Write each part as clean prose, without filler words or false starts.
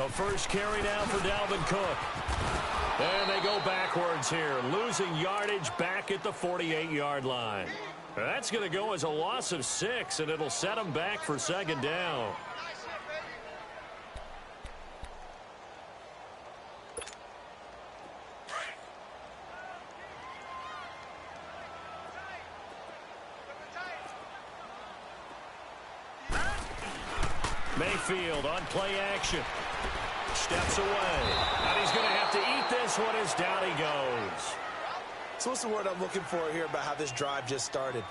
The first carry now for Dalvin Cook. And they go backwards here, losing yardage back at the 48-yard line. That's going to go as a loss of 6, and it'll set them back for second down. Mayfield on play action. Steps away. And he's going to have to eat this one as down he goes. So what's the word I'm looking for here about how this drive just started?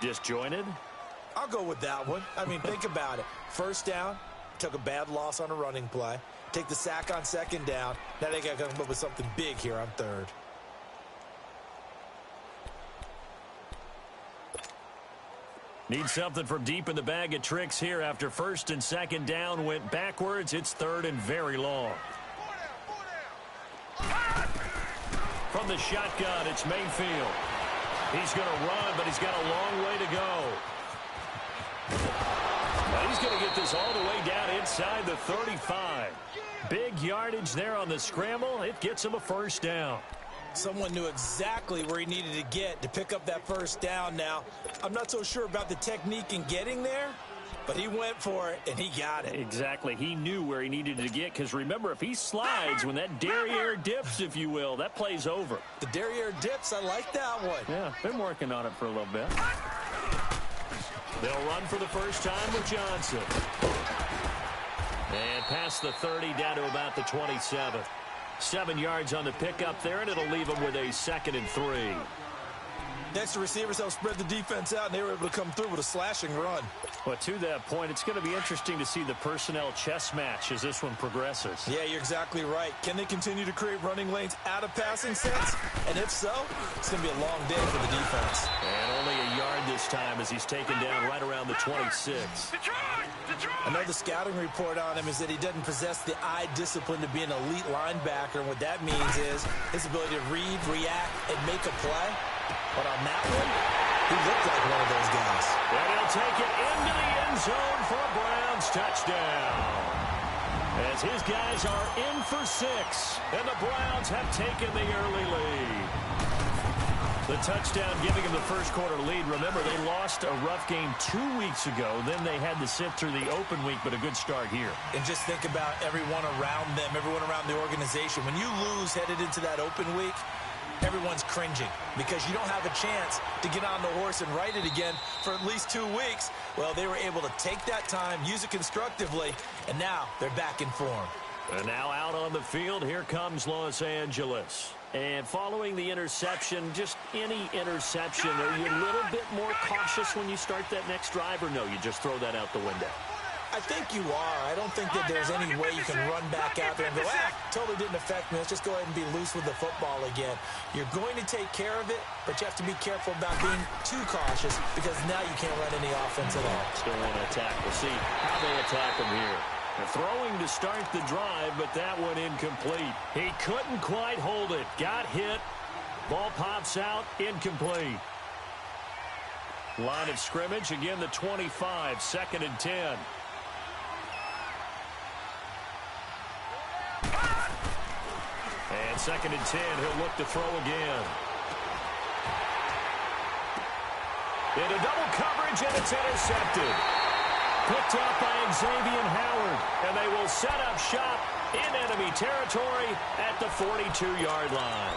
Disjointed? I'll go with that one. I mean, think about it. First down, took a bad loss on a running play. Take the sack on second down. Now they got to come up with something big here on third. Need something from deep in the bag of tricks here after first and second down went backwards. It's third and very long. From the shotgun, it's Mayfield. He's going to run, but he's got a long way to go. Now he's going to get this all the way down inside the 35. Big yardage there on the scramble. It gets him a first down. Someone knew exactly where he needed to get to pick up that first down now. I'm not so sure about the technique in getting there, but he went for it, and he got it. Exactly. He knew where he needed to get, because remember, if he slides, when that derriere dips, if you will, that play's over. The derriere dips, I like that one. Yeah, been working on it for a little bit. They'll run for the first time with Johnson. And past the 30 down to about the 27. 7 yards on the pickup there, and it'll leave them with a 2nd and 3. Next, the receivers helped spread the defense out, and they were able to come through with a slashing run. Well, to that point, it's going to be interesting to see the personnel chess match as this one progresses. Yeah, you're exactly right. Can they continue to create running lanes out of passing sets? And if so, it's going to be a long day for the defense. And only a yard this time as he's taken down right around the 26. I know the scouting report on him is that he doesn't possess the eye discipline to be an elite linebacker. And what that means is his ability to read, react, and make a play. But on that one, he looked like one of those guys. And he'll take it into the end zone for a Browns touchdown. As his guys are in for 6, and the Browns have taken the early lead. The touchdown giving him the first quarter lead. Remember, they lost a rough game 2 weeks ago. Then they had to sit through the open week, but a good start here. And just think about everyone around them, everyone around the organization. When you lose headed into that open week, everyone's cringing because you don't have a chance to get on the horse and ride it again for at least 2 weeks. Well, they were able to take that time, use it constructively, and now they're back in form. And now out on the field, here comes Los Angeles. And following the interception, just any interception, are you a little bit more cautious when you start that next drive, or no, you just throw that out the window? I think you are. I don't think that there's any way you can run back out there and go, totally didn't affect me. Let's just go ahead and be loose with the football again. You're going to take care of it, but you have to be careful about being too cautious because now you can't run any offense at all. Still want to attack. We'll see how they attack him here. They're throwing to start the drive, but that one incomplete. He couldn't quite hold it. Got hit. Ball pops out. Incomplete. Line of scrimmage. Again, the 25. 2nd and 10. And 2nd and 10. He'll look to throw again. Into double coverage, and it's intercepted. Picked up by Xavier Howard, and they will set up shop in enemy territory at the 42-yard line.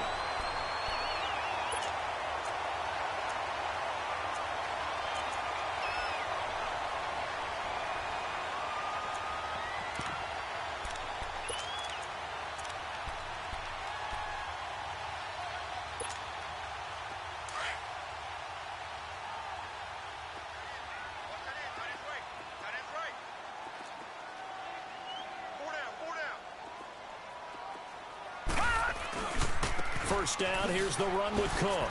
First down, here's the run with Cook.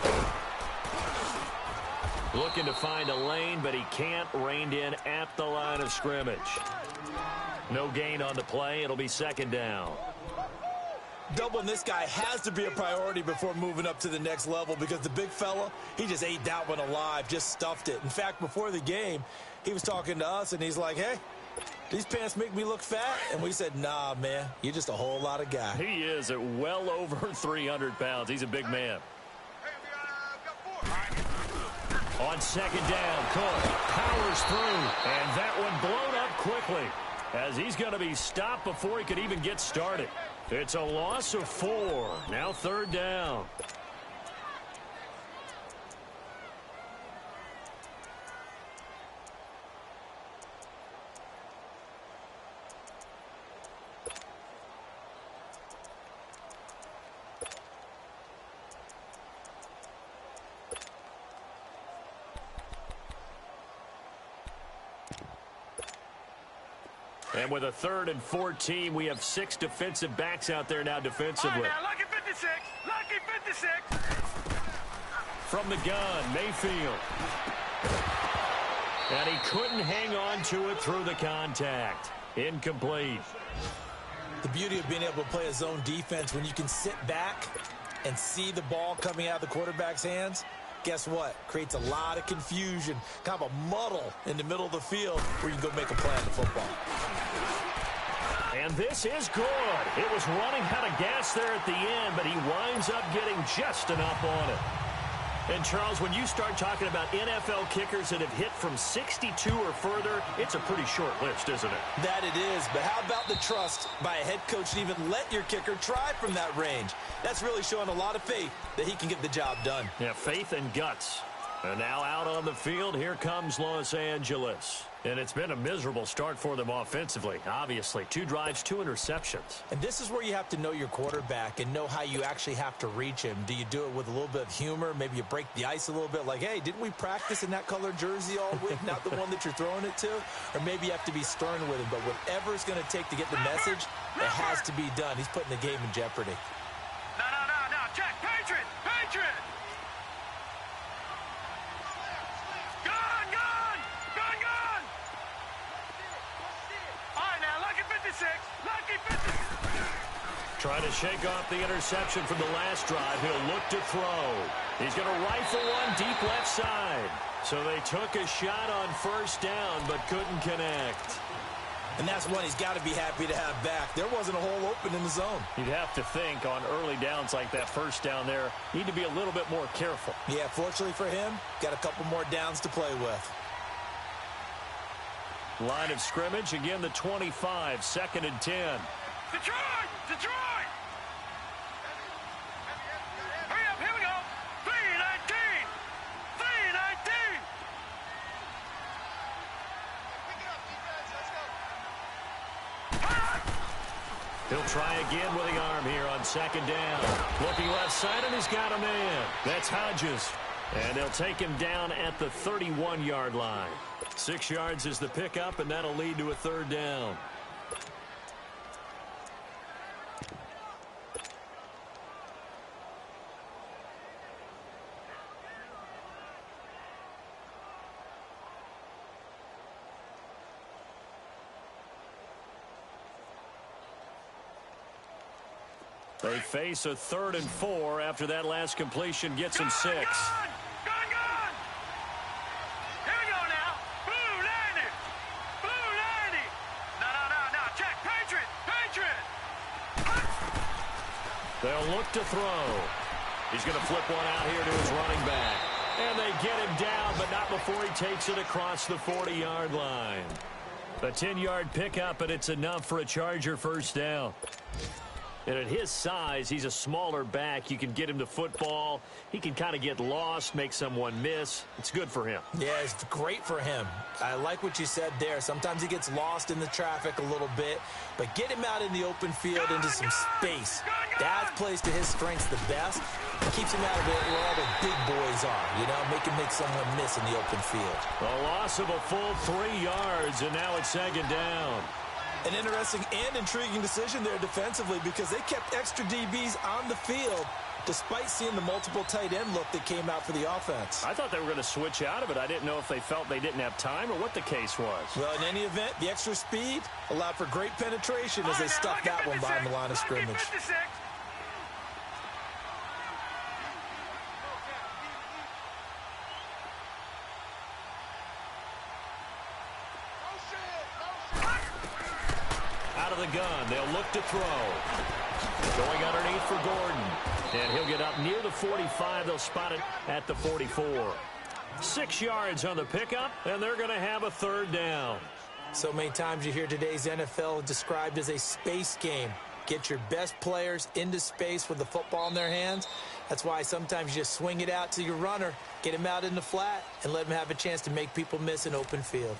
Looking to find a lane, but he can't. Reined in at the line of scrimmage. No gain on the play. It'll be 2nd down. Doubling this guy has to be a priority before moving up to the next level because the big fella, he just ate that one alive, just stuffed it. In fact, before the game, he was talking to us, and he's like, hey, These pants make me look fat. And we said, nah, man, you're just a whole lot of guy. He is at well over 300 pounds. He's a big man. On second down, Cook powers through, and that one blown up quickly as he's going to be stopped before he could even get started. It's a loss of 4. Now third down. And with a 3rd and 14, we have 6 defensive backs out there now defensively. Right now, lucky 56, lucky 56. From the gun, Mayfield. And he couldn't hang on to it through the contact. Incomplete. The beauty of being able to play a zone defense when you can sit back and see the ball coming out of the quarterback's hands, guess what? Creates a lot of confusion, kind of a muddle in the middle of the field where you can go make a play on the football. And this is good. It was running out of gas there at the end, but he winds up getting just enough on it. And, Charles, when you start talking about NFL kickers that have hit from 62 or further, it's a pretty short list, isn't it? That it is, but how about the trust by a head coach to even let your kicker try from that range? That's really showing a lot of faith that he can get the job done. Yeah, faith and guts. And now out on the field, here comes Los Angeles. And it's been a miserable start for them offensively, obviously. 2 drives, 2 interceptions. And this is where you have to know your quarterback and know how you actually have to reach him. Do you do it with a little bit of humor? Maybe you break the ice a little bit like, hey, didn't we practice in that color jersey all week, not the one that you're throwing it to? Or maybe you have to be stern with him. But whatever it's going to take to get the message, it has to be done. He's putting the game in jeopardy. No. Check. Patriot. Gun. All right, now, lucky 56, lucky 56. Trying to shake off the interception from the last drive. He'll look to throw. He's going to rifle one deep left side. So they took a shot on first down, but couldn't connect. And that's one he's got to be happy to have back. There wasn't a hole open in the zone. You'd have to think on early downs like that first down there, need to be a little bit more careful. Yeah, fortunately for him, got a couple more downs to play with. Line of scrimmage, again the 25, 2nd and 10. Detroit! Hurry up, here we go. 319. He'll try again with the arm here on 2nd down. Looking left side, and he's got a man. That's Hodges. And they'll take him down at the 31-yard line. 6 yards is the pickup, and that'll lead to a 3rd down. They face a 3rd and 4 after that last completion gets him 6. Gun! Here we go now. Blue 90. No. Check. Patriot. They'll look to throw. He's going to flip one out here to his running back. And they get him down, but not before he takes it across the 40-yard line. A 10-yard pickup, and it's enough for a Charger first down. And at his size, he's a smaller back. You can get him to football. He can kind of get lost, make someone miss. It's good for him. Yeah, it's great for him. I like what you said there. Sometimes he gets lost in the traffic a little bit, but get him out in the open field into some space. That plays to his strengths the best. It keeps him out of it where all the big boys are, make him make someone miss in the open field. A loss of a full 3 yards, and now it's 2nd down. An interesting and intriguing decision there defensively because they kept extra DBs on the field despite seeing the multiple tight end look that came out for the offense. I thought they were going to switch out of it. I didn't know if they felt they didn't have time or what the case was. Well, in any event, the extra speed allowed for great penetration as they stuck that one behind the line of scrimmage. out of the gun. They'll look to throw. Going underneath for Gordon. And he'll get up near the 45. They'll spot it at the 44. 6 yards on the pickup, and they're going to have a third down. So many times you hear today's NFL described as a space game. Get your best players into space with the football in their hands. That's why sometimes you just swing it out to your runner, get him out in the flat, and let him have a chance to make people miss an open field.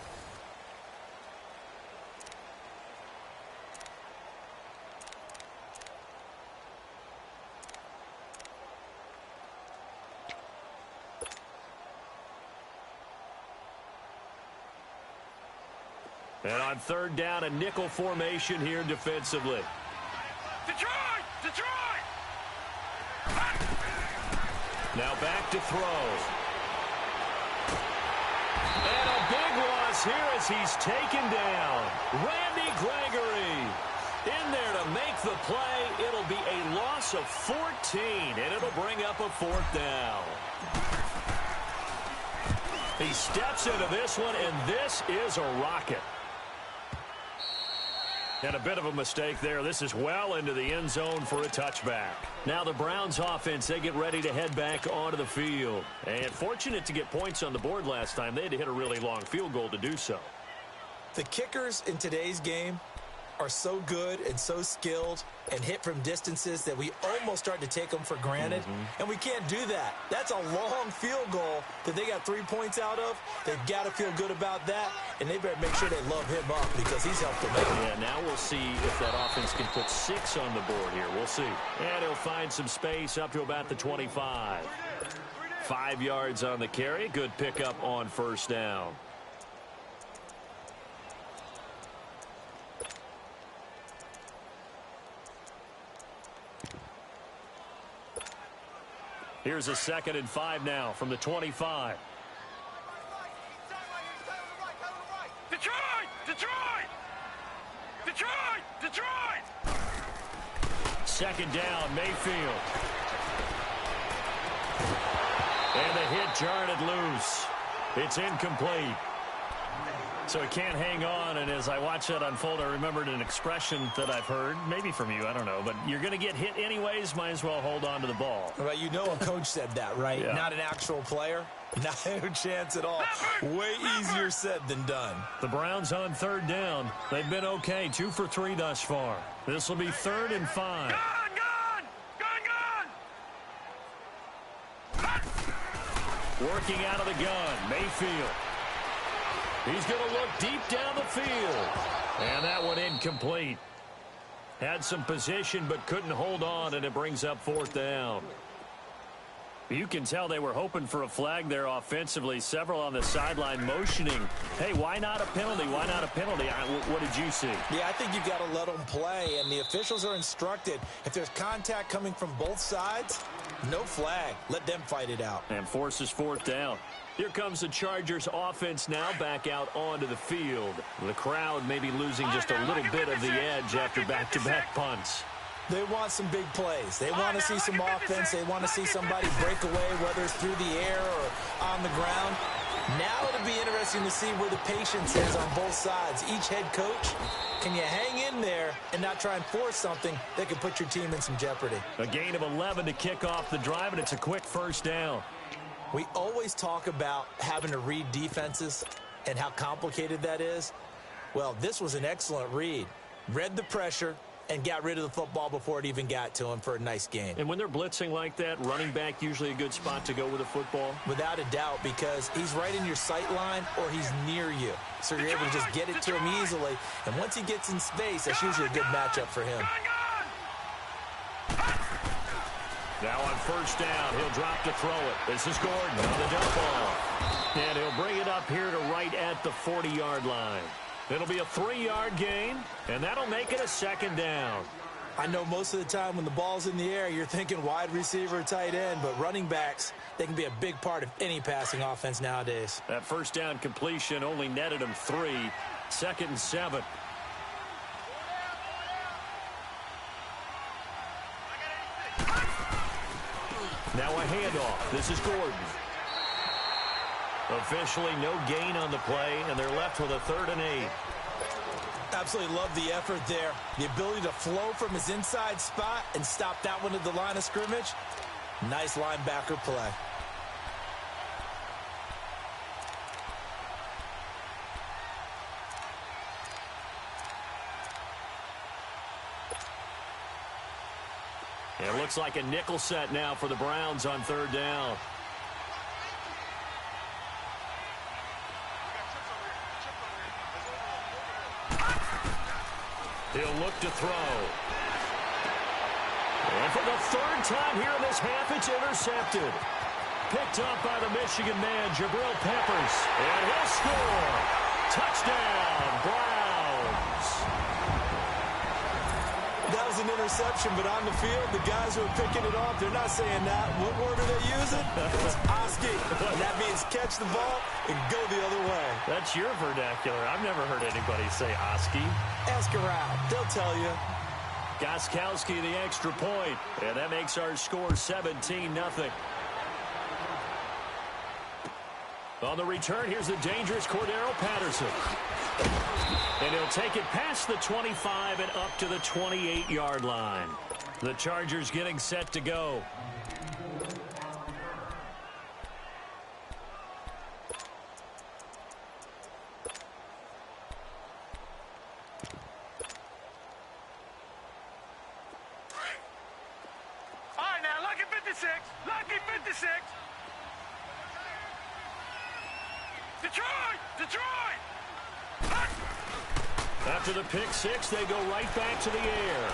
And on third down, a nickel formation here defensively. Detroit! Detroit! Now back to throw. And a big loss here as he's taken down. Randy Gregory in there to make the play. It'll be a loss of 14, and it'll bring up a fourth down. He steps into this one, and this is a rocket. And a bit of a mistake there. This is well into the end zone for a touchback. Now the Browns offense, they get ready to head back onto the field. And fortunate to get points on the board last time. They had to hit a really long field goal to do so. The kickers in today's game are so good and so skilled and hit from distances that we almost start to take them for granted. And we can't do that. That's a long field goal that they got 3 points out of. They've got to feel good about that, and they better make sure they love him up because he's helped them out. Yeah, now we'll see if that offense can put 6 on the board here. We'll see. And he'll find some space up to about the 25. 5 yards on the carry. Good pickup on first down. Here's a 2nd and 5 now from the 25. Detroit! Detroit! Detroit! Detroit! 2nd down, Mayfield. And the hit jarred it loose. It's incomplete. So he can't hang on, and as I watch that unfold, I remembered an expression that I've heard, maybe from you, I don't know, but you're going to get hit anyways, might as well hold on to the ball. Well, you know a coach said that, right? Yeah. Not an actual player. No chance at all. Way easier said than done. The Browns on third down. They've been okay, 2 for 3 thus far. This will be 3rd and 5. Gone! Gone! Gone! Gone! Working out of the gun, Mayfield. He's going to look deep down the field. And that one incomplete. Had some position but couldn't hold on, and it brings up 4th down. You can tell they were hoping for a flag there offensively. Several on the sideline motioning. Hey, why not a penalty? Why not a penalty? What did you see? Yeah, I think you've got to let them play, and the officials are instructed. If there's contact coming from both sides, no flag. Let them fight it out. And forces 4th down. Here comes the Chargers offense now back out onto the field. The crowd may be losing just a little bit of the edge after back-to-back punts. They want some big plays. They want to see some offense. They want to see somebody break away, whether it's through the air or on the ground. Now it'll be interesting to see where the patience is on both sides. Each head coach, can you hang in there and not try and force something that could put your team in some jeopardy? A gain of 11 to kick off the drive, and it's a quick 1st down. We always talk about having to read defenses and how complicated that is. Well, this was an excellent read. Read the pressure and got rid of the football before it even got to him for a nice gain. And when they're blitzing like that, running back usually a good spot to go with a football? Without a doubt, because he's right in your sight line or he's near you. So you're able to just get it to him easily. And once he gets in space, that's usually a good matchup for him. Now on 1st down, he'll drop to throw it. This is Gordon on the dump ball. And he'll bring it up here to right at the 40-yard line. It'll be a 3-yard gain, and that'll make it a 2nd down. I know most of the time when the ball's in the air, you're thinking wide receiver, tight end, but running backs, they can be a big part of any passing offense nowadays. That 1st down completion only netted him 3. 2nd and 7. Now a handoff. This is Gordon. Officially no gain on the play, and they're left with a 3rd and 8. Absolutely love the effort there. The ability to flow from his inside spot and stop that one at the line of scrimmage. Nice linebacker play. It looks like a nickel set now for the Browns on third down. He'll look to throw. And for the third time here in this half, it's intercepted. Picked up by the Michigan man, Jabril Peppers. And he'll score. Touchdown, Browns. That was an interception, but on the field, the guys who are picking it off, they're not saying that. What word are they using? It's Oski. And that means catch the ball and go the other way. That's your vernacular. I've never heard anybody say Oski. Ask around. They'll tell you. Gostkowski the extra point, and that makes our score 17-0. On the return, here's the dangerous Cordero Patterson. And he'll take it past the 25 and up to the 28-yard line. The Chargers getting set to go. All right, now, lucky 56. Lucky 56. Detroit! Detroit! After the pick six, they go right back to the air.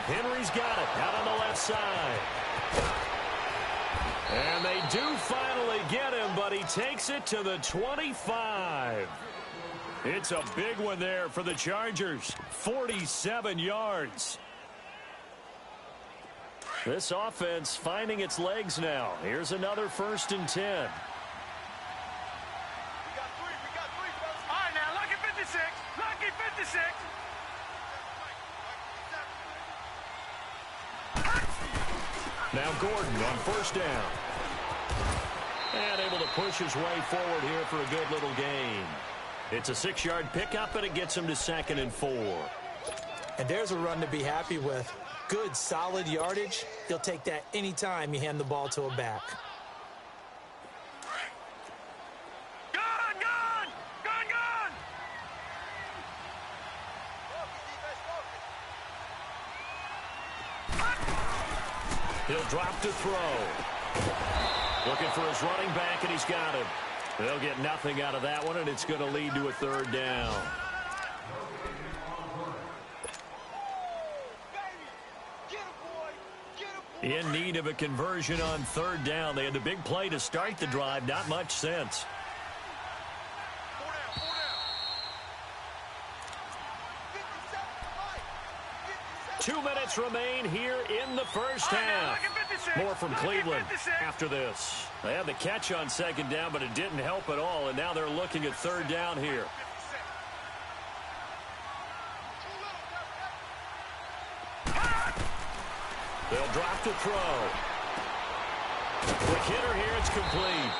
Henry's got it out on the left side. And they do finally get him, but he takes it to the 25. It's a big one there for the Chargers. 47 yards. This offense finding its legs now. Here's another 1st and 10. Now Gordon on 1st down. And able to push his way forward here for a good little gain. It's a 6-yard pickup, and it gets him to 2nd and 4. And there's a run to be happy with. Good, solid yardage. He'll take that anytime you hand the ball to a back. He'll drop to throw. Looking for his running back, and he's got him. They'll get nothing out of that one, and it's going to lead to a 3rd down. In need of a conversion on 3rd down. They had the big play to start the drive. Not much sense. 2 minutes remain here in the first half. More from Cleveland after this. They had the catch on 2nd down, but it didn't help at all, and now they're looking at 3rd down here. They'll drop to throw. Quick hitter here, it's complete.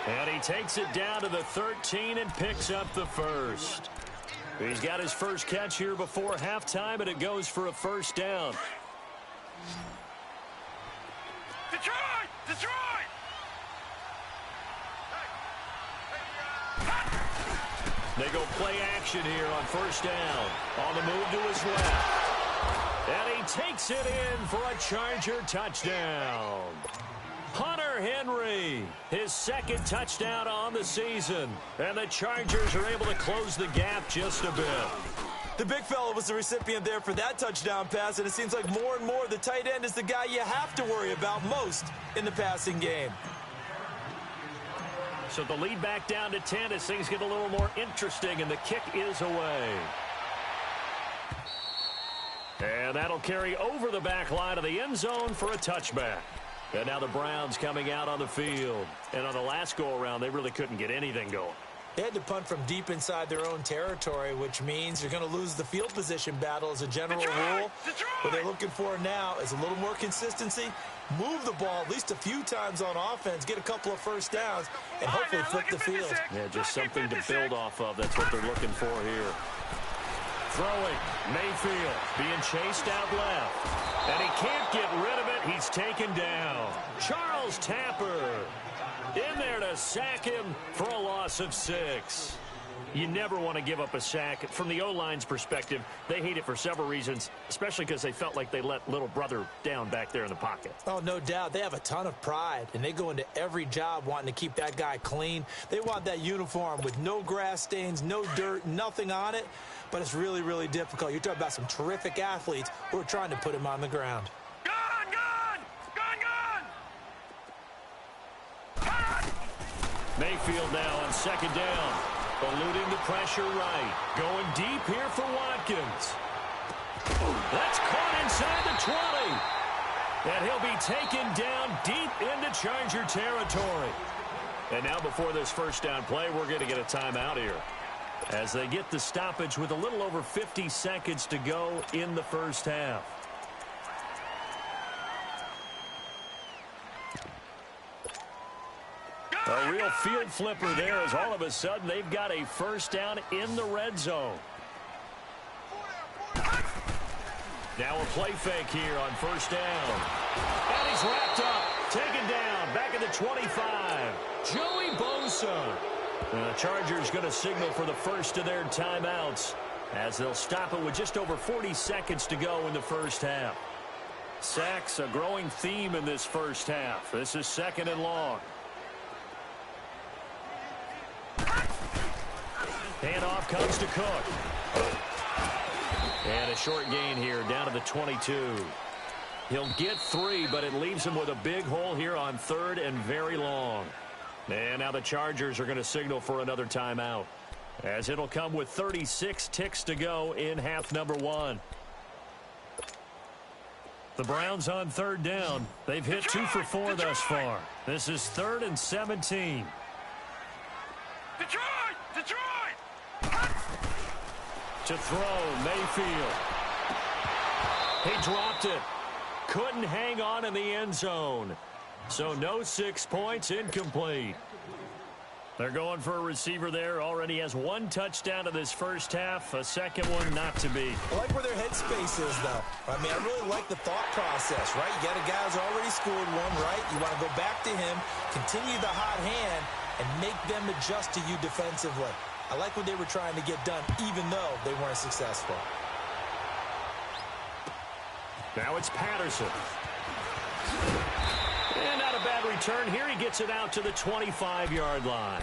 And he takes it down to the 13 and picks up the 1st. He's got his first catch here before halftime, and it goes for a 1st down. Detroit! Detroit! They go play action here on 1st down. On the move to his left. And he takes it in for a Charger touchdown. Hunter Henry, his 2nd touchdown on the season. And the Chargers are able to close the gap just a bit. The big fella was the recipient there for that touchdown pass, and it seems like more and more the tight end is the guy you have to worry about most in the passing game. So the lead back down to 10 as things get a little more interesting, and the kick is away. And that'll carry over the back line of the end zone for a touchback. And now the Browns coming out on the field. And on the last go-around, they really couldn't get anything going. They had to punt from deep inside their own territory, which means you're going to lose the field position battle as a general rule. What they're looking for now is a little more consistency, move the ball at least a few times on offense, get a couple of first downs, and hopefully flip the field. Yeah, just something to build off of. That's what they're looking for here. Throwing, Mayfield being chased out left. And he can't get rid of it. He's taken down. Charles Tapper in there to sack him for a loss of 6. You never want to give up a sack. From the O-line's perspective, they hate it for several reasons, especially because they felt like they let little brother down back there in the pocket. Oh, no doubt. They have a ton of pride, and they go into every job wanting to keep that guy clean. They want that uniform with no grass stains, no dirt, nothing on it, but it's really, really difficult. You're talking about some terrific athletes who are trying to put him on the ground. Mayfield now on second down. Eluding the pressure right. Going deep here for Watkins. That's caught inside the 20. And he'll be taken down deep into Charger territory. And now before this first down play, we're going to get a timeout here, as they get the stoppage with a little over 50 seconds to go in the first half. A real field flipper there, as all of a sudden they've got a first down in the red zone. Now a play fake here on first down. And he's wrapped up, taken down, back at the 25. Joey Bosa. The Chargers going to signal for the first of their timeouts, as they'll stop it with just over 40 seconds to go in the first half. Sacks, a growing theme in this first half. This is second and long. Handoff comes to Cook. And a short gain here down to the 22. He'll get 3, but it leaves him with a big hole here on third and very long. And now the Chargers are going to signal for another timeout, as it'll come with 36 ticks to go in half number 1. The Browns on third down. They've hit 2 for 4 thus far. This is 3rd and 17. Detroit! To throw, Mayfield. He dropped it. Couldn't hang on in the end zone. So no 6 points, incomplete. They're going for a receiver there. Already has 1 touchdown in this first half. A second one not to be. I like where their headspace is, though. I mean, I really like the thought process, right? You got a guy who's already scored one, right? You want to go back to him, continue the hot hand, and make them adjust to you defensively. I like what they were trying to get done, even though they weren't successful. Now it's Patterson. And not a bad return here. He gets it out to the 25-yard line.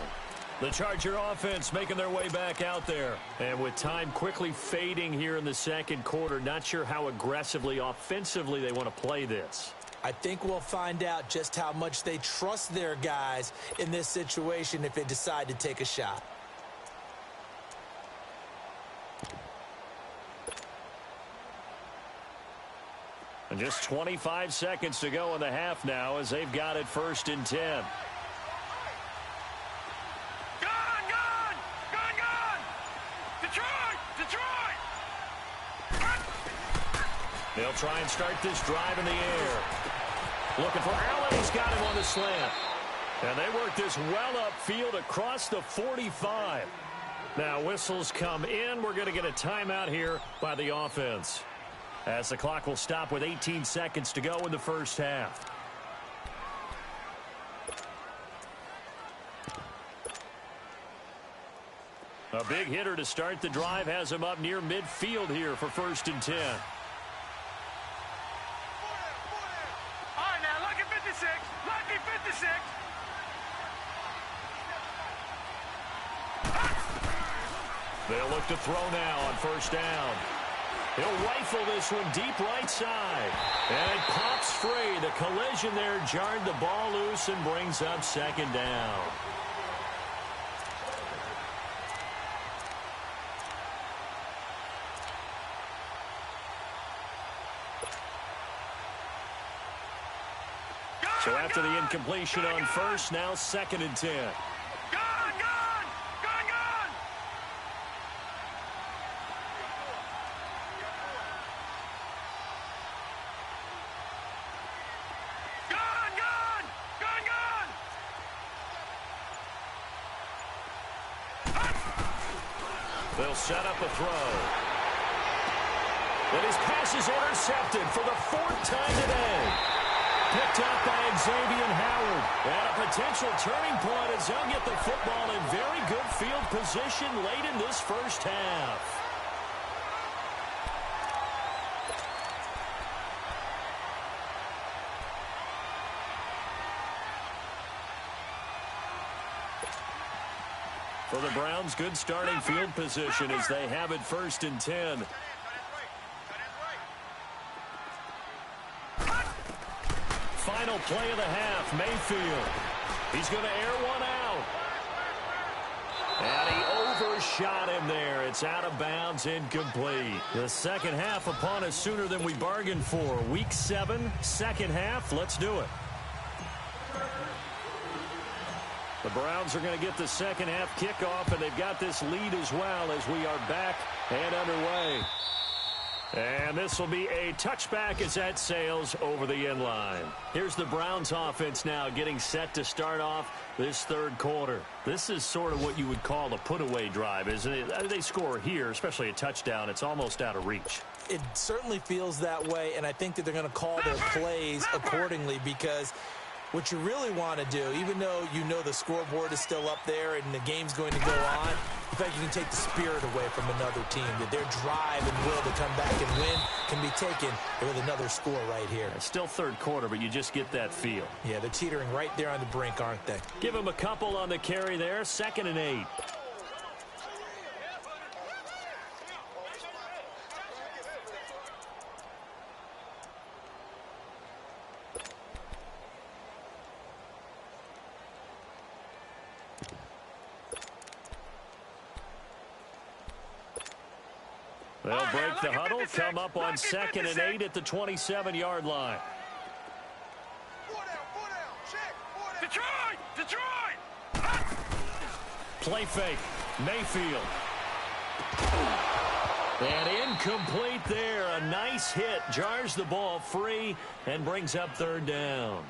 The Charger offense making their way back out there. And with time quickly fading here in the second quarter, not sure how aggressively, offensively they want to play this. I think we'll find out just how much they trust their guys in this situation if they decide to take a shot. And just 25 seconds to go in the half now, as they've got it 1st and 10. Gone! Detroit! They'll try and start this drive in the air. Looking for Allen. He's got him on the slant. And they work this well upfield across the 45. Now whistles come in. We're going to get a timeout here by the offense, as the clock will stop with 18 seconds to go in the first half. A big hitter to start the drive has him up near midfield here for 1st and 10. All right, now, lucky 56. Lucky 56. They'll look to throw now on 1st down. He'll rifle this one deep right side. And it pops free. The collision there jarred the ball loose and brings up 2nd down. So after the incompletion on 1st, now 2nd and 10. Gone! They'll set up a throw. And his pass is intercepted for the 4th time today. Picked up by Xavier Howard. And a potential turning point as they'll get the football in very good field position late in this first half. For the Browns, good starting field position as they have it 1st and 10. Final play of the half, Mayfield. He's going to air one out. And he overshot him there. It's out of bounds, incomplete. The second half upon us sooner than we bargained for. Week 7, second half. Let's do it. The Browns are going to get the second half kickoff, and they've got this lead as well as we are back and underway. And this will be a touchback as that sails over the end line. Here's the Browns offense now getting set to start off this third quarter. This is sort of what you would call a put-away drive, isn't it? They score here, especially a touchdown. It's almost out of reach. It certainly feels that way, and I think that they're going to call their plays accordingly because what you really want to do, even though you know the scoreboard is still up there and the game's going to go on, in fact, you can take the spirit away from another team, that their drive and will to come back and win can be taken with another score right here. It's still third quarter, but you just get that feel. Yeah, they're teetering right there on the brink, aren't they? Give them a couple on the carry there, 2nd and 8. They'll break the huddle, come up on 2nd and 8 at the 27-yard line. Detroit! Play fake, Mayfield. And incomplete there. A nice hit, jars the ball free and brings up 3rd down.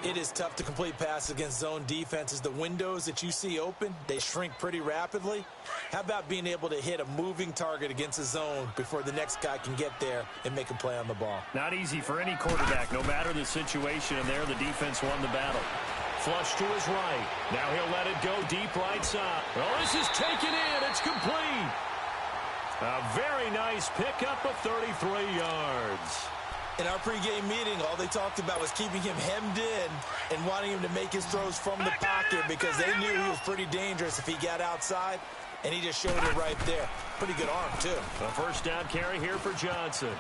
It is tough to complete passes against zone defenses. The windows that you see open, they shrink pretty rapidly. How about being able to hit a moving target against a zone before the next guy can get there and make a play on the ball? Not easy for any quarterback, no matter the situation, and there the defense won the battle. Flush to his right. Now he'll let it go deep right side. Oh, this is taken in. It's complete. A very nice pickup of 33 yards. In our pregame meeting, all they talked about was keeping him hemmed in and wanting him to make his throws from the pocket because they knew he was pretty dangerous if he got outside, and he just showed it right there. Pretty good arm, too. A 1st down carry here for Johnson.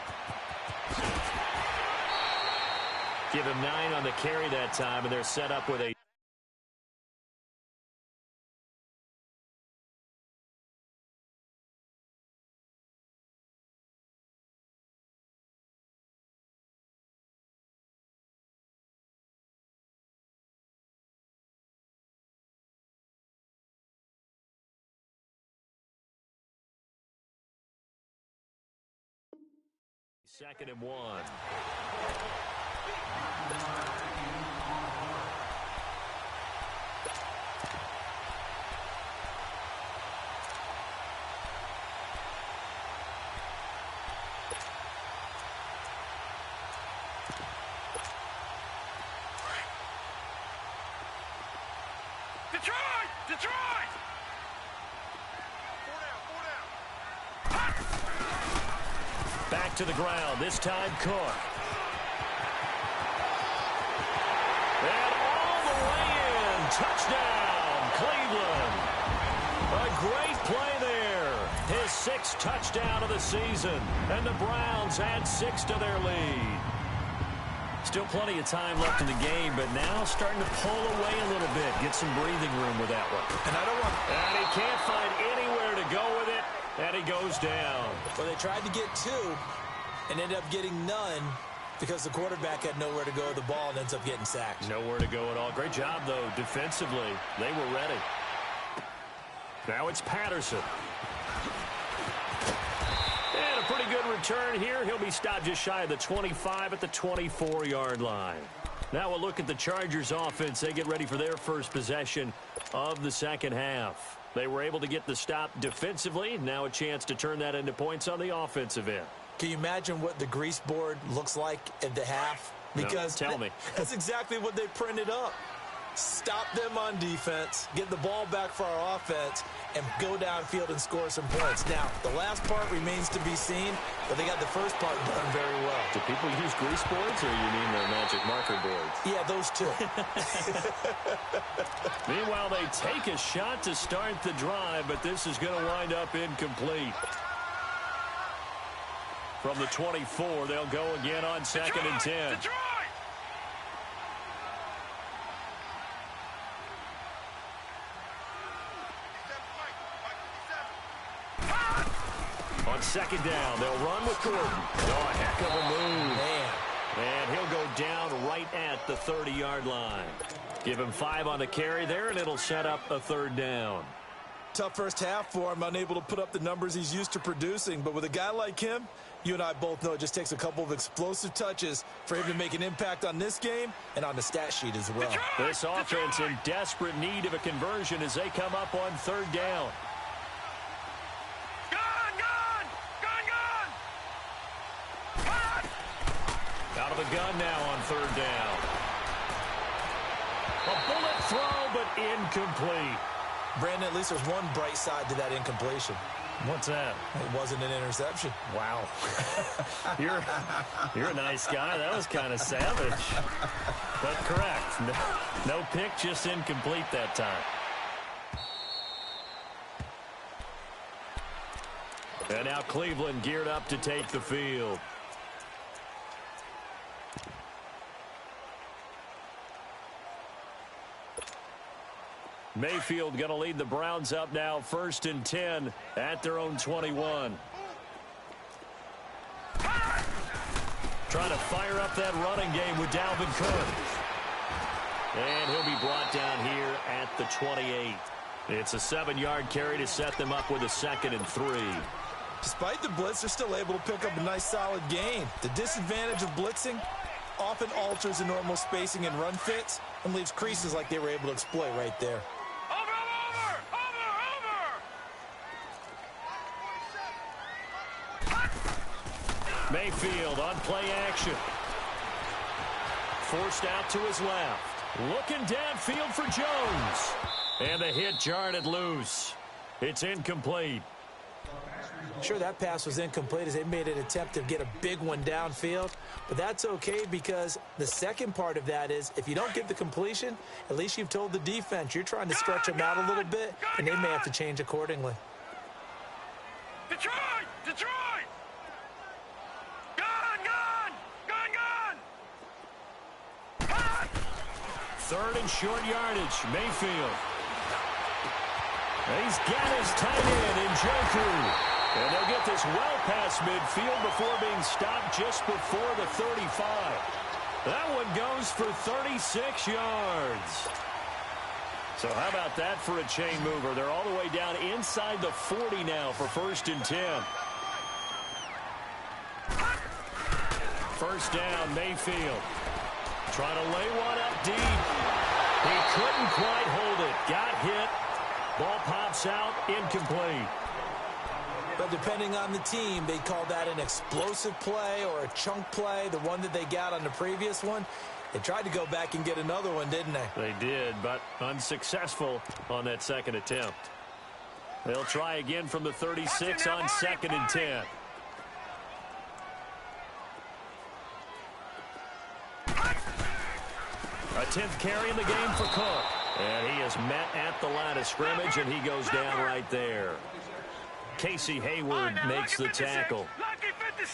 Give him 9 on the carry that time, and they're set up with a Second and 1. Detroit! Back to the ground, this time Cook. And all the way in. Touchdown, Cleveland. A great play there. His 6th touchdown of the season. And the Browns add 6 to their lead. Still plenty of time left in the game, but now starting to pull away a little bit. Get some breathing room with that one. And he can't find anywhere to go with it. And he goes down. Well, they tried to get 2 and ended up getting none because the quarterback had nowhere to go with the ball and ends up getting sacked. Nowhere to go at all. Great job, though, defensively. They were ready. Now it's Patterson. And a pretty good return here. He'll be stopped just shy of the 25 at the 24-yard line. Now we'll look at the Chargers offense. They get ready for their first possession of the second half. They were able to get the stop defensively. Now a chance to turn that into points on the offensive end. Can you imagine what the grease board looks like at the half? Because no, tell me. That's exactly what they printed up. Stop them on defense, get the ball back for our offense, and go downfield and score some points. Now, the last part remains to be seen, but they got the first part done very well. Do people use grease boards, or you mean their magic marker boards? Yeah, those two. Meanwhile, they take a shot to start the drive, but this is going to wind up incomplete. From the 24, they'll go again on 2nd and 10. Detroit! On 2nd down, they'll run with Gordon. Oh, a heck of a move. Man. And he'll go down right at the 30-yard line. Give him 5 on the carry there, and it'll set up a 3rd down. Tough first half for him, unable to put up the numbers he's used to producing. But with a guy like him, you and I both know it just takes a couple of explosive touches for him to make an impact on this game and on the stat sheet as well. This offense in desperate need of a conversion as they come up on 3rd down. Out of the gun now on 3rd down. A bullet throw, but incomplete. Brandon, at least there's one bright side to that incompletion. What's that? It wasn't an interception. Wow. You're a nice guy. That was kind of savage. But correct. No pick, just incomplete that time. And now Cleveland geared up to take the field. Mayfield going to lead the Browns up now, 1st and 10 at their own 21. Trying to fire up that running game with Dalvin Cook. And he'll be brought down here at the 28. It's a 7-yard carry to set them up with a 2nd and 3. Despite the blitz, they're still able to pick up a nice solid gain. The disadvantage of blitzing often alters the normal spacing and run fits and leaves creases like they were able to exploit right there. Mayfield on play action. Forced out to his left. Looking downfield for Jones. And the hit jarred it loose. It's incomplete. Sure, that pass was incomplete as they made an attempt to get a big one downfield. But that's okay because the second part of that is if you don't get the completion, at least you've told the defense you're trying to stretch them out a little bit, and they may have to change accordingly. Detroit! Detroit! 3rd and short yardage. Mayfield. He's got his tight end in Njoku. And they'll get this well past midfield before being stopped just before the 35. That one goes for 36 yards. So how about that for a chain mover? They're all the way down inside the 40 now for 1st and 10. 1st down, Mayfield. Trying to lay one up deep. He couldn't quite hold it. Got hit. Ball pops out. Incomplete. But depending on the team, they call that an explosive play or a chunk play, the one that they got on the previous one. They tried to go back and get another one, didn't they? They did, but unsuccessful on that 2nd attempt. They'll try again from the 36 on 2nd and 10. A 10th carry in the game for Cook. And he is met at the line of scrimmage, and he goes down right there. Casey Hayward makes the tackle.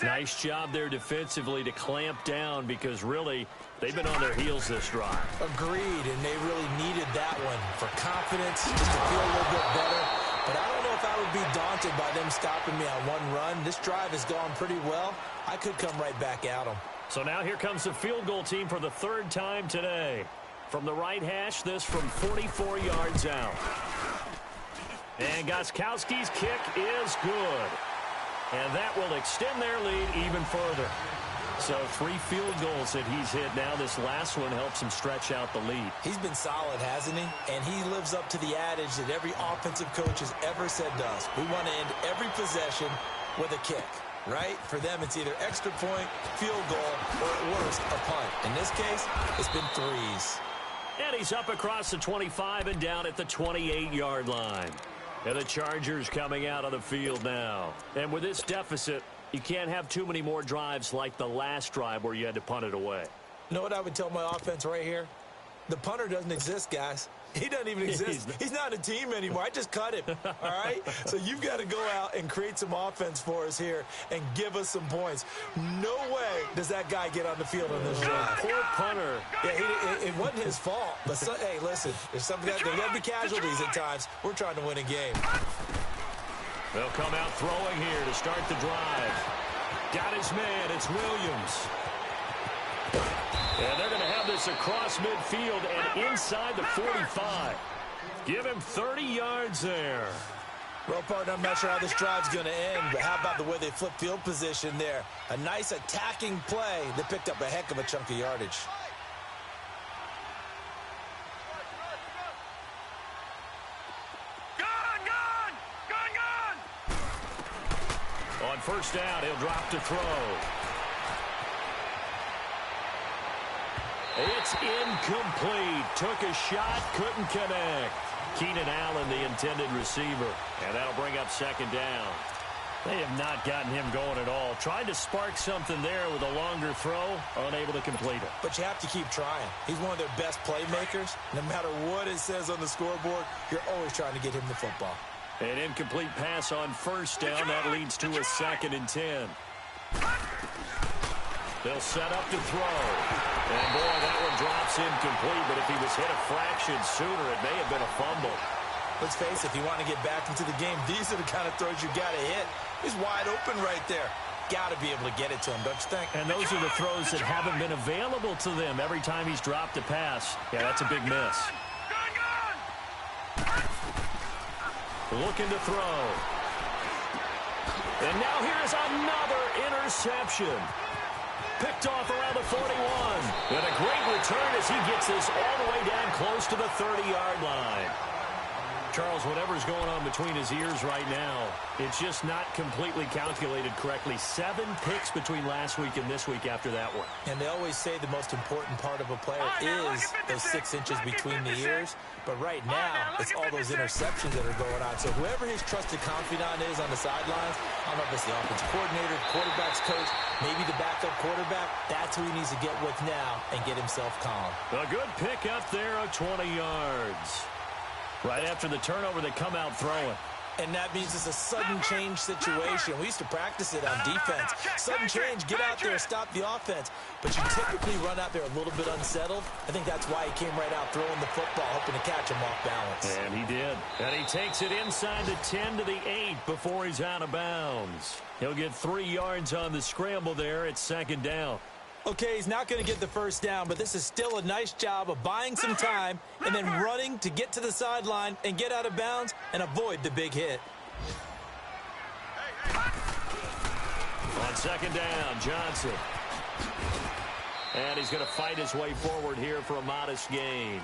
Nice job there defensively to clamp down because really they've been on their heels this drive. Agreed, and they really needed that one for confidence, just to feel a little bit better. But I don't know if I would be daunted by them stopping me on one run. This drive has gone pretty well. I could come right back at them. So now here comes the field goal team for the 3rd time today. From the right hash, this from 44 yards out. And Gostkowski's kick is good. And that will extend their lead even further. So 3 field goals that he's hit now. This last one helps him stretch out the lead. He's been solid, hasn't he? And he lives up to the adage that every offensive coach has ever said to us. We want to end every possession with a kick, right? For them, it's either extra point, field goal, or at worst, a punt. In this case, it's been 3s. And he's up across the 25 and down at the 28-yard line. And the Chargers coming out on the field now. And with this deficit, you can't have too many more drives like the last drive where you had to punt it away. You know what I would tell my offense right here? The punter doesn't exist, guys. He doesn't even exist. He's not a team anymore. I just cut him, all right? So you've got to go out and create some offense for us here and give us some points. No way does that guy get on the field on this drive. Poor punter. Yeah, it wasn't his fault. But, hey, listen, there's got to be casualties at times. We're trying to win a game. They'll come out throwing here to start the drive. Got his man. It's Williams. And they're going to have this across midfield and inside the 45. Give him 30 yards there. Well, partner, I'm not sure how this drive's going to end, but how about the way they flip field position there? A nice attacking play that picked up a heck of a chunk of yardage. On first down, he'll drop to throw. It's incomplete. Took a shot, couldn't connect. Keenan Allen, the intended receiver. And that'll bring up second down. They have not gotten him going at all. Tried to spark something there with a longer throw, unable to complete it. But you have to keep trying. He's one of their best playmakers. No matter what it says on the scoreboard, you're always trying to get him the football. An incomplete pass on first down. That leads to a 2nd and 10. They'll set up to throw. And, boy, that one drops incomplete. But if he was hit a fraction sooner, it may have been a fumble. Let's face it, if you want to get back into the game, these are the kind of throws you got to hit. He's wide open right there. Got to be able to get it to him, don't you think? And those are the throws that haven't been available to them every time he's dropped a pass. Yeah, that's a big miss. Looking to throw. And now here's another interception. Picked off around the 41. And a great return as he gets this all the way down close to the 30-yard line. Charles, whatever's going on between his ears right now, it's just not completely calculated correctly. 7 picks between last week and this week after that one. And they always say the most important part of a player is those 6 inches between the ears. But right now, it's all those interceptions that are going on. So whoever his trusted confidant is on the sidelines, I don't know if it's the offensive coordinator, quarterback's coach, maybe the backup quarterback, that's who he needs to get with now and get himself calm. A good pick up there of 20 yards. Right after the turnover, they come out throwing. And that means it's a sudden change situation. We used to practice it on defense. Sudden change, get out there, stop the offense. But you typically run out there a little bit unsettled. I think that's why he came right out throwing the football, hoping to catch him off balance. And he did. And he takes it inside the 10 to the 8 before he's out of bounds. He'll get 3 yards on the scramble there at 2nd down. Okay, he's not going to get the first down, but this is still a nice job of buying some time and then running to get to the sideline and get out of bounds and avoid the big hit. On 2nd down, Johnson. And he's going to fight his way forward here for a modest gain.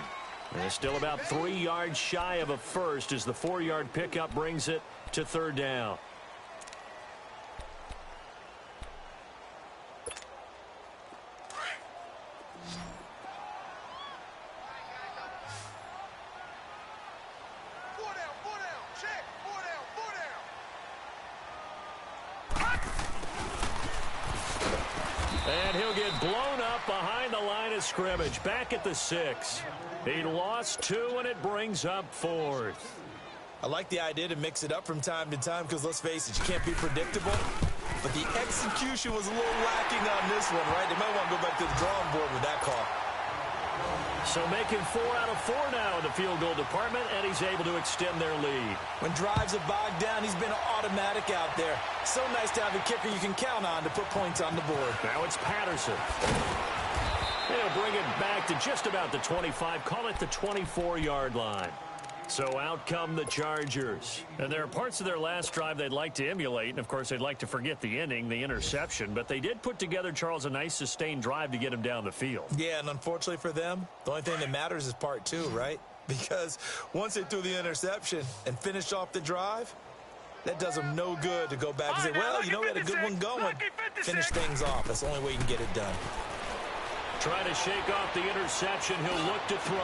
And still about 3 yards shy of a first as the 4-yard pickup brings it to 3rd down. And he'll get blown up behind the line of scrimmage. Back at the 6. He lost 2, and it brings up 4th. I like the idea to mix it up from time to time because, let's face it, you can't be predictable. But the execution was a little lacking on this one, right? They might want to go back to the drawing board with that call. So making 4 out of 4 now in the field goal department, and he's able to extend their lead. When drives are bogged down, he's been automatic out there. So nice to have a kicker you can count on to put points on the board. Now it's Patterson. He'll bring it back to just about the 25. Call it the 24-yard line. So out come the Chargers. And there are parts of their last drive they'd like to emulate. And, of course, they'd like to forget the ending, the interception. But they did put together, Charles, a nice sustained drive to get him down the field. Yeah, and unfortunately for them, the only thing that matters is part two, right? Because once they threw the interception and finished off the drive, that does them no good to go back and say, well, you know, we had a good one going. Finish things off. That's the only way you can get it done. Trying to shake off the interception. He'll look to throw.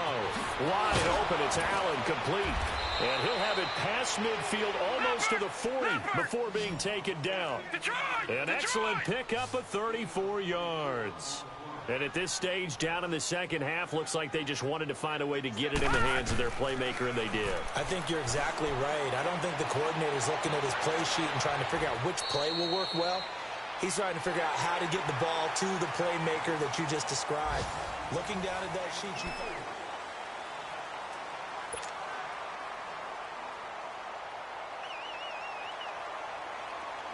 Wide open. It's Allen, complete. And he'll have it past midfield almost to the 40 before being taken down. An excellent pickup of 34 yards. And at this stage, down in the second half, looks like they just wanted to find a way to get it in the hands of their playmaker, and they did. I think you're exactly right. I don't think the coordinator's looking at his play sheet and trying to figure out which play will work well. He's trying to figure out how to get the ball to the playmaker that you just described. Looking down at that sheet, you think.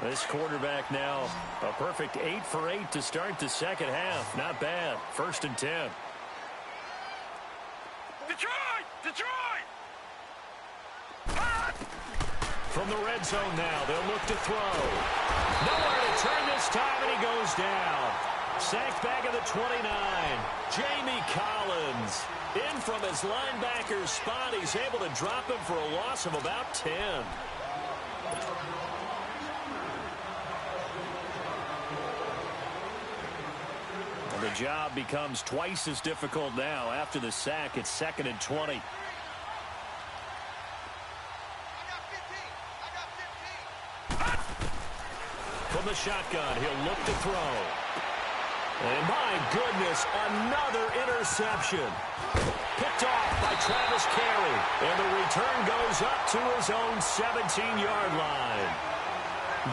This quarterback now, a perfect 8 for 8 to start the second half. Not bad. 1st and 10. Detroit! Detroit! From the red zone now, they'll look to throw. Nowhere to turn this time, and he goes down. Sacked back at the 29. Jamie Collins in from his linebacker spot. He's able to drop him for a loss of about 10. The job becomes twice as difficult now. After the sack, it's 2nd and 20. From the shotgun, he'll look to throw. And my goodness, another interception. Picked off by Travis Carey. And the return goes up to his own 17-yard line.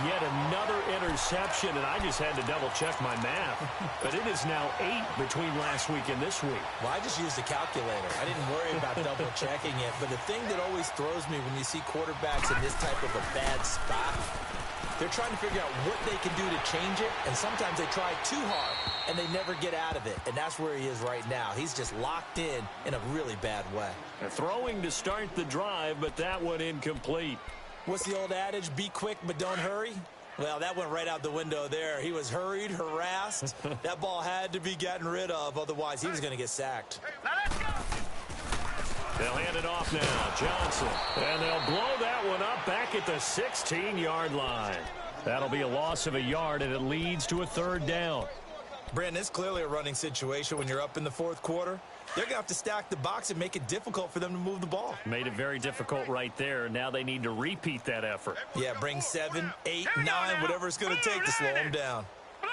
Yet another interception, and I just had to double-check my math. But it is now 8 between last week and this week. Well, I just used a calculator. I didn't worry about double-checking it. But the thing that always throws me when you see quarterbacks in this type of a bad spot, they're trying to figure out what they can do to change it, and sometimes they try too hard, and they never get out of it. And that's where he is right now. He's just locked in a really bad way. Throwing to start the drive, but that one incomplete. What's the old adage? Be quick, but don't hurry? Well, that went right out the window there. He was hurried, harassed. That ball had to be gotten rid of, otherwise he was going to get sacked. Now let's go! They'll hand it off now. Johnson. And they'll blow that one up back at the 16-yard line. That'll be a loss of a yard, and it leads to a 3rd down. Brandon, it's clearly a running situation when you're up in the 4th quarter. They're going to have to stack the box and make it difficult for them to move the ball. Made it very difficult right there. Now they need to repeat that effort. Yeah, bring 7, 8, 9, whatever it's going to take to slow them down. Blue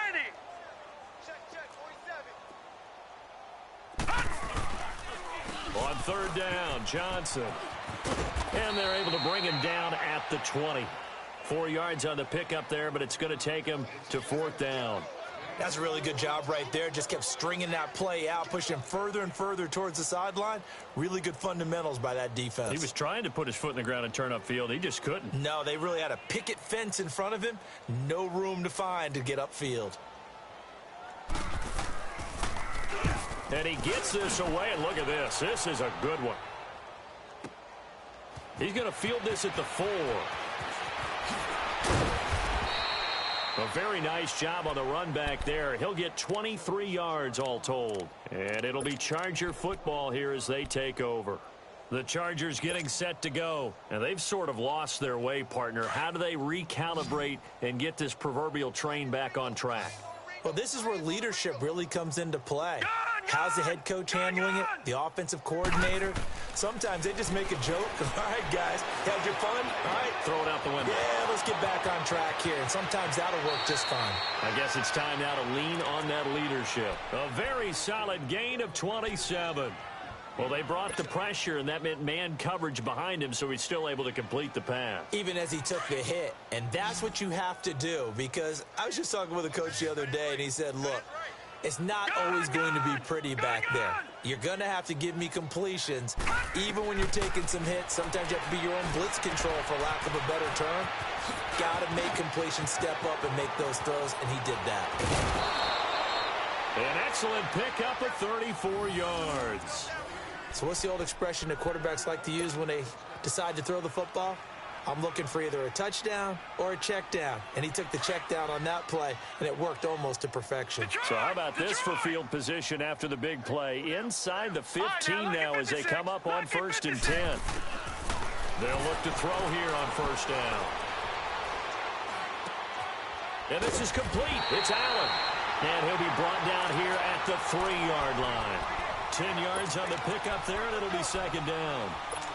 90! On 3rd down, Johnson. And they're able to bring him down at the 20. 4 yards on the pickup there, but it's going to take him to 4th down. That's a really good job right there. Just kept stringing that play out, pushing him further and further towards the sideline. Really good fundamentals by that defense. He was trying to put his foot in the ground and turn upfield. He just couldn't. No, they really had a picket fence in front of him. No room to find to get upfield. And he gets this away, and look at this. This is a good one. He's going to field this at the 4. A very nice job on the run back there. He'll get 23 yards all told. And it'll be Charger football here as they take over. The Chargers getting set to go. And they've sort of lost their way, partner. How do they recalibrate and get this proverbial train back on track? Well, this is where leadership really comes into play. How's the head coach handling it? The offensive coordinator? Sometimes they just make a joke. All right, guys, had your fun? All right. Throw it out the window. Yeah, let's get back on track here. And sometimes that'll work just fine. I guess it's time now to lean on that leadership. A very solid gain of 27. Well, they brought the pressure, and that meant man coverage behind him, so he's still able to complete the pass. Even as he took the hit. And that's what you have to do, because I was just talking with a coach the other day, and he said, look, it's not always going to be pretty back there. You're going to have to give me completions, even when you're taking some hits. Sometimes you have to be your own blitz control, for lack of a better term. Got to make completions step up and make those throws, and he did that. An excellent pickup of 34 yards. So what's the old expression that quarterbacks like to use when they decide to throw the football? I'm looking for either a touchdown or a check down. And he took the check down on that play, and it worked almost to perfection. So how about this for field position after the big play? Inside the 15 now as they come up on 1st and 10. They'll look to throw here on 1st down. And this is complete. It's Allen. And he'll be brought down here at the 3-yard line. 10 yards on the pickup there, and it'll be 2nd down.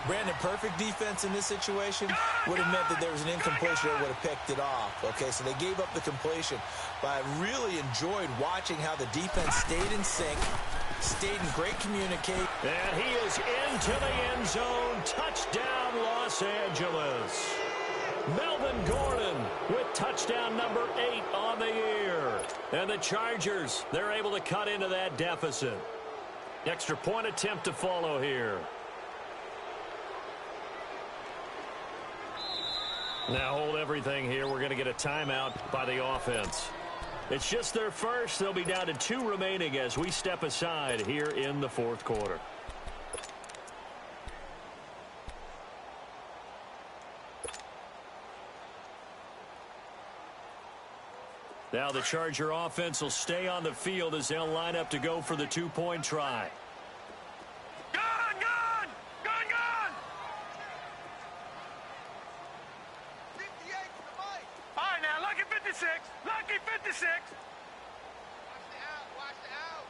Brandon, perfect defense in this situation would have meant that there was an incompletion that would have picked it off. Okay, so they gave up the completion. But I really enjoyed watching how the defense stayed in sync, stayed in great communication. And he is into the end zone. Touchdown, Los Angeles. Melvin Gordon with touchdown number 8 on the year. And the Chargers, they're able to cut into that deficit. Extra point attempt to follow here. Now hold everything here. We're going to get a timeout by the offense. It's just their first. They'll be down to 2 remaining as we step aside here in the 4th quarter. Now the Charger offense will stay on the field as they'll line up to go for the 2-point try. Lucky 56. Watch the out.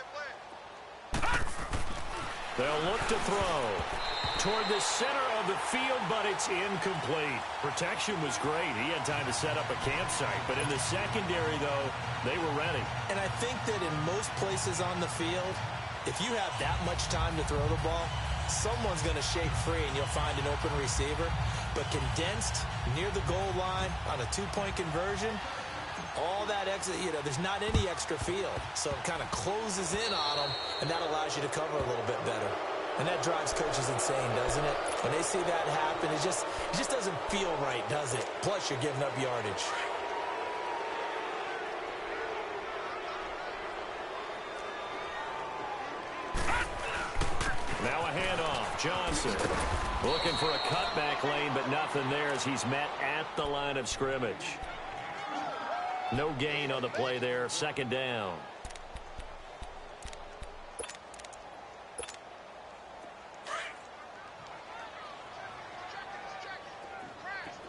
Play. They'll look to throw toward the center of the field, but it's incomplete. Protection was great. He had time to set up a campsite, but in the secondary, though, they were ready. And I think that in most places on the field, if you have that much time to throw the ball, someone's going to shake free and you'll find an open receiver. But condensed near the goal line on a 2-point conversion, all that extra, there's not any extra field. So it kind of closes in on them, and that allows you to cover a little bit better. And that drives coaches insane, doesn't it? When they see that happen, it just doesn't feel right, does it? Plus, you're giving up yardage. Now a handoff. Johnson looking for a cutback lane, but nothing there as he's met at the line of scrimmage. No gain on the play there. 2nd down.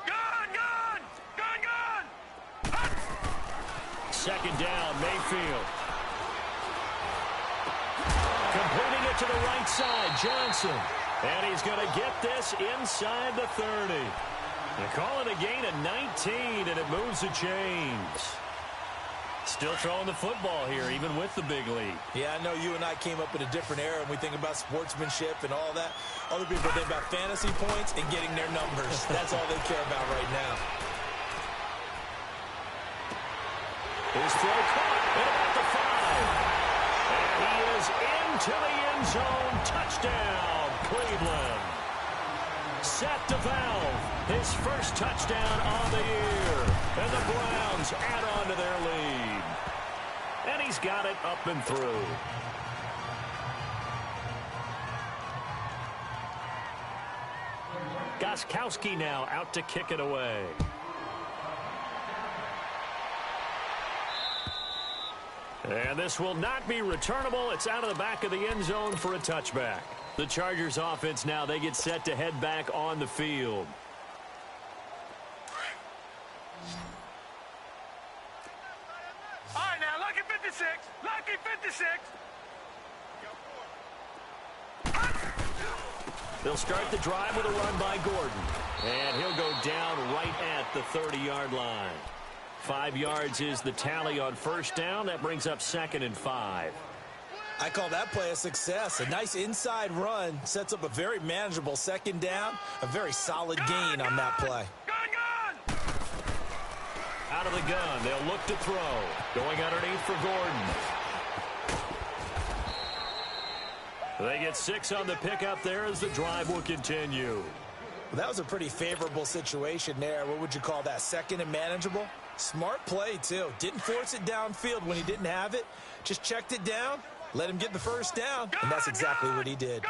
Gone! 2nd down, Mayfield. Completing it to the right side, Johnson. And he's going to get this inside the 30. They call it a gain of 19, and it moves the chains. Still throwing the football here, even with the big lead. Yeah, I know you and I came up in a different era, and we think about sportsmanship and all that. Other people think about fantasy points and getting their numbers. That's all they care about right now. His throw caught at about the 5. And he is into the end zone. Touchdown, Cleveland. Set to Valve, his first touchdown on the year. And the Browns add on to their lead. And he's got it up and through. Gostkowski now out to kick it away. And this will not be returnable. It's out of the back of the end zone for a touchback. The Chargers offense now, they get set to head back on the field. All right, now, lucky 56. Lucky 56. They'll start the drive with a run by Gordon. And he'll go down right at the 30-yard line. 5 yards is the tally on 1st down. That brings up 2nd and 5. I call that play a success. A nice inside run sets up a very manageable 2nd down. A very solid gain on that play. Gone! Out of the gun, they'll look to throw. Going underneath for Gordon. They get 6 on the pickup there as the drive will continue. Well, that was a pretty favorable situation there. What would you call that? 2nd and manageable? Smart play, too. Didn't force it downfield when he didn't have it. Just checked it down Let him get the first down, and that's exactly what he did.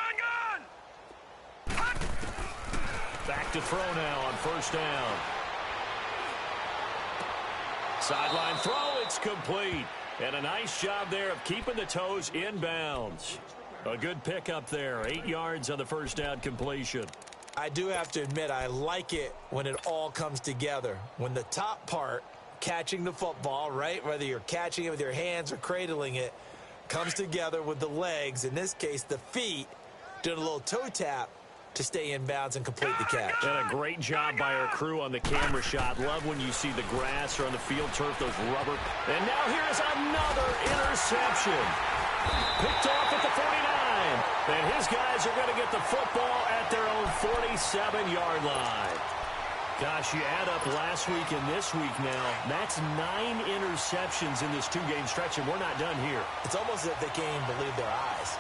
Back to throw now on first down. Sideline throw, it's complete. And a nice job there of keeping the toes in bounds. A good pickup there, 8 yards on the first down completion. I do have to admit, I like it when it all comes together. When the top part, catching the football, right, whether you're catching it with your hands or cradling it, comes together with the legs, in this case the feet, doing a little toe tap to stay in bounds and complete the catch. And a great job by our crew on the camera shot. Love when you see the grass or on the field turf, those rubber. And now here's another interception. Picked off at the 49. And his guys are going to get the football at their own 47-yard line. Gosh, you add up last week and this week now, that's 9 interceptions in this 2-game stretch, and we're not done here. It's almost as if they can't even believe their eyes.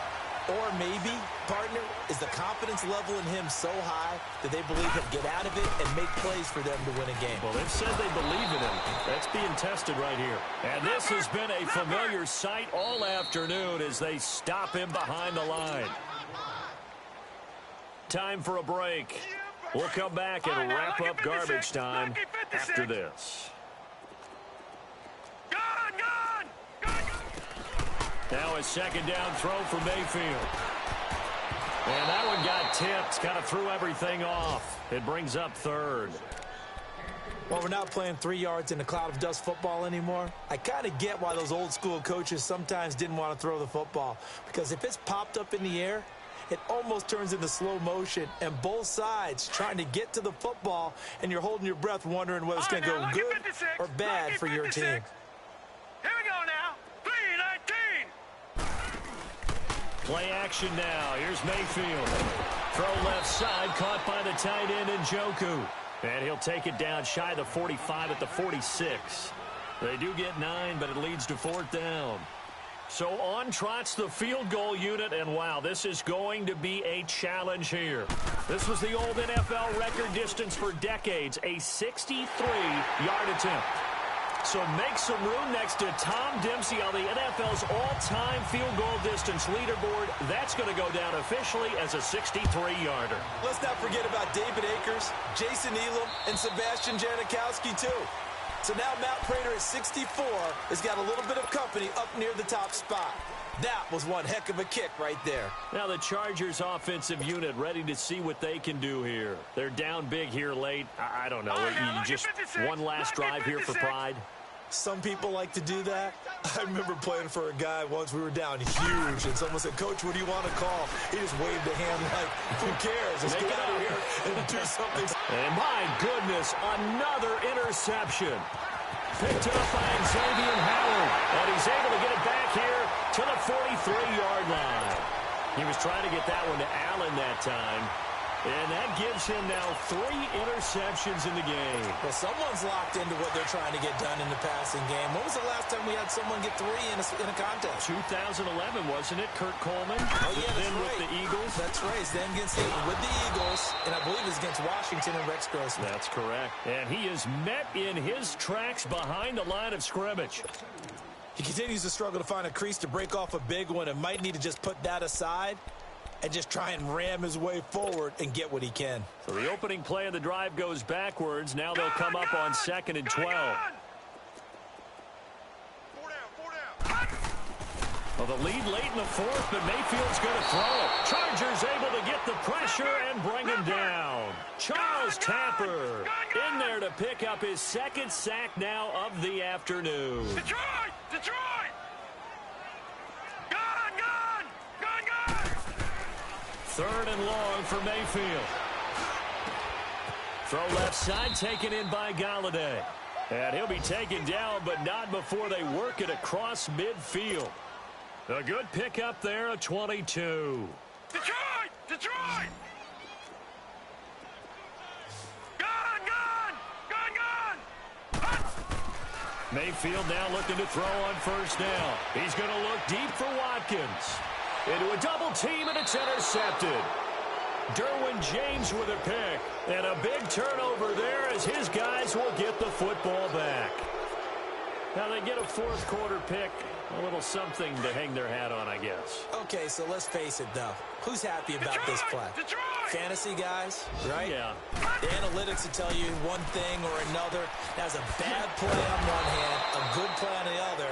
Or maybe, partner, is the confidence level in him so high that they believe he'll get out of it and make plays for them to win a game. Well, they've said they believe in him. That's being tested right here. And this has been a familiar sight all afternoon as they stop him behind the line. Time for a break. We'll come back and wrap up garbage time after this. Now a second down throw for Mayfield. And that one got tipped, kind of threw everything off. It brings up third. Well, we're not playing 3 yards in a cloud of dust football anymore. I kind of get why those old school coaches sometimes didn't want to throw the football. Because if it's popped up in the air, it almost turns into slow motion, and both sides trying to get to the football, and you're holding your breath wondering whether it's going to go good or bad for your team. Here we go now. 3-19. Play action now. Here's Mayfield. Throw left side, caught by the tight end Njoku. And he'll take it down shy of the 45 at the 46. They do get 9, but it leads to 4th down. So on trots the field goal unit, and wow, this is going to be a challenge here. This was the old NFL record distance for decades, a 63-yard attempt. So make some room next to Tom Dempsey on the NFL's all-time field goal distance leaderboard. That's going to go down officially as a 63-yarder. Let's not forget about David Akers, Jason Elam, and Sebastian Janikowski, too. So now Matt Prater at 64 has got a little bit of company up near the top spot. That was one heck of a kick right there. Now the Chargers offensive unit ready to see what they can do here. They're down big here late. I don't know. You just one last drive here for pride. Some people like to do that. I remember playing for a guy once. We were down huge, and someone said, "Coach, what do you want to call?" He just waved a hand like, "Who cares? Let's get out of here and do something." And my goodness, another interception. Picked up by Xavier Howard, and he's able to get it back here to the 43-yard line. He was trying to get that one to Allen that time. And that gives him now 3 interceptions in the game. Well, someone's locked into what they're trying to get done in the passing game. When was the last time we had someone get 3 in a contest? 2011, wasn't it? Kurt Coleman. Oh, yeah, then right. with the Eagles. That's right. Then with the Eagles, and I believe it's against Washington and Rex Grossman. That's correct. And he is met in his tracks behind the line of scrimmage. He continues to struggle to find a crease to break off a big one and might need to just put that aside and just try and ram his way forward and get what he can. So the opening play of the drive goes backwards. Now they'll come up on 2nd and 12. Well, the lead late in the 4th, but Mayfield's going to throw it. Chargers able to get the pressure and bring him down. Charles Tapper in there to pick up his 2nd sack now of the afternoon. Detroit! Detroit! 3rd and long for Mayfield. Throw left side, taken in by Galladay. And he'll be taken down, but not before they work it across midfield. A good pickup there, a 22. Detroit! Detroit! Mayfield now looking to throw on 1st down. He's going to look deep for Watkins. Into a double team, and it's intercepted. Derwin James with a pick. And a big turnover there as his guys will get the football back. Now they get a fourth quarter pick. A little something to hang their hat on, I guess. Okay, so let's face it, though. Who's happy about this play? Fantasy guys, right? Yeah. The analytics will tell you one thing or another. That's a bad play on one hand, a good play on the other.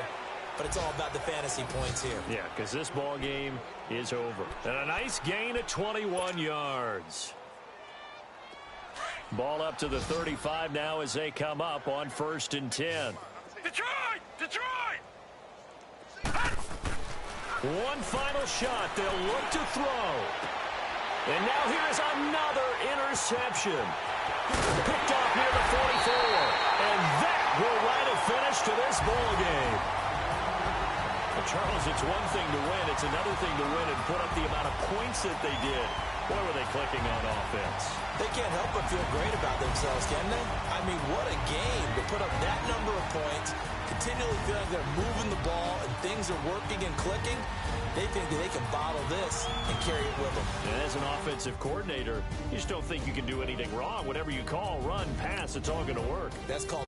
But it's all about the fantasy points here. Yeah, because this ball game is over. And a nice gain of 21 yards. Ball up to the 35 now as they come up on 1st and 10. Detroit! Detroit! One final shot. They'll look to throw. And now here's another interception. Picked off near the 44. And that will write a finish to this ball game. Well, Charles, it's one thing to win. It's another thing to win and put up the amount of points that they did. Boy, were they clicking on offense. They can't help but feel great about themselves, can they? I mean, what a game to put up that number of points, continually feel like they're moving the ball and things are working and clicking. They think that they can bottle this and carry it with them. And as an offensive coordinator, you just don't think you can do anything wrong. Whatever you call, run, pass, it's all going to work. That's called